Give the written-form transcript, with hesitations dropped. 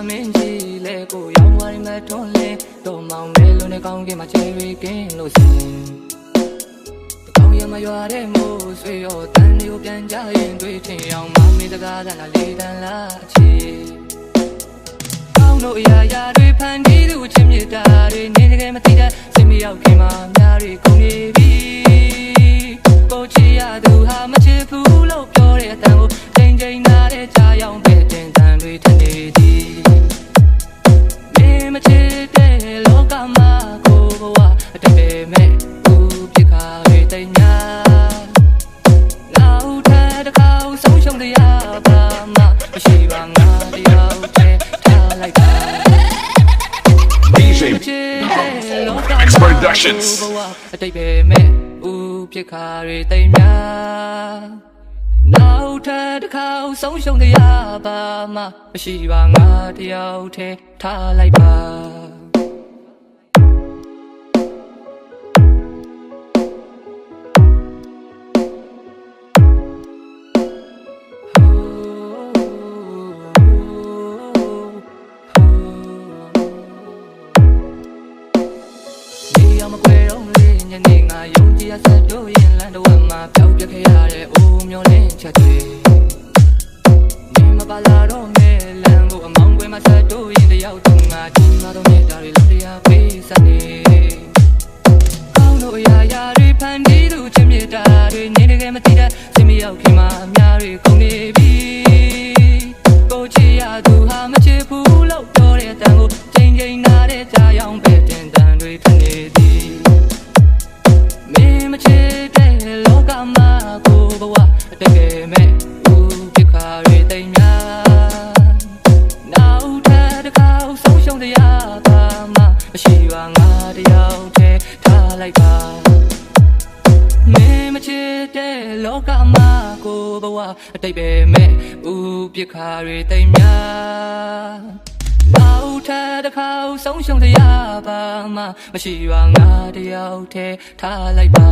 မင်းကြီးလဲကိုရောင်းဝိုင်းမထွန်းလဲတော့မောင်မဲလုံးနဲ့ကောင်းကင်မှာချယ်ရီကင်းလို့စင်ကောင်းရမရွာတဲ့မိုးဆွေရောတန်တွေကိုပြန်ကြရင်တွေ့ထင်အောင်မမေတကားတန်လာလေးတန်လာချီကောင်းတို့အရာရာတွေဖန်တီးသူချင်းမြတ်တာတွေနေတကယ်မသိတဲ့စင်မရောက်ခင်မှာများတွေကုန်နေပြီကိုချီရသူဟာမချစ်ဘူးလို့ပြောတဲ့အတန်ကိုချိန်ချိန်နာတဲ့ကြားရောက်ပဲတင်တန်တွေထနေသည်မင်းမချစ်တဲ့လောကမှာကိုဘဝအတပေမဲ့ဘူးပြစ်ခါတွေတိတ်ညာနောက်ထပ်တစ်ခါဆုံးရှုံးတရားပါမှမရှိပါငါတယောက်တည်းထားလိုက်ပါDJ Productions အတိတ်ပဲမဲ့ဦးပြစ်ခါတွေတိမ်များနောက်ထပ်တစ်ခါဆုံးရှုံးတရားပါမှမရှိပါငါတယောက်တည်းထားလိုက်ပါမကွယ်တော့လေညနေငါယုံကြည်ရဆက်တို့ရင်လမ်းတော်မှာပြောက်ပြခဲ့ရတဲ့အိုးမျိုးလင်းချက်တွေနေမပါလာတော့မဲလမ်းကိုအမောင်းကွယ်မှာဆက်တို့ရင်တယောက်တူငါဒီမှာတော့မြတ်တာတွေလုံးတရားပေးစနေကောင်းတို့အရာရာတွေဖန်တီးသူချင်းမြတ်တာတွေနေတကယ်မသိတဲ့စင်မရောက်ခင်မှာအများတွေကုန်နေပြီကိုချီရသူဟာမချစ်ဘူးလို့ပြောတဲ့အတန်ကိုချိန်ချိန်နာတဲ့ကြားရောက်ပဲတင်တန်တွေထနေသည်မင်းမချစ်တဲ့လောကမှာကိုဘဝတကယ်မဲ့ဦးပြစ်ခါတွေတိမ်များနောက်ထပ်တစ်ခါဆုံးရှုံးတရားပါမှမရှိပါငါတယောက်တည်းထားလိုက်ပါမင်းမချစ်တဲ့လောကမှာကိုဘဝအတိတ်ပဲမဲ့ဦးပြစ်ခါတွေတိမ်များနောက်ထပ်တစ်ခါဆုံးရှုံးတရားပါမှမရှိပါငါတယောက်တည်းထားလိုက်ပါ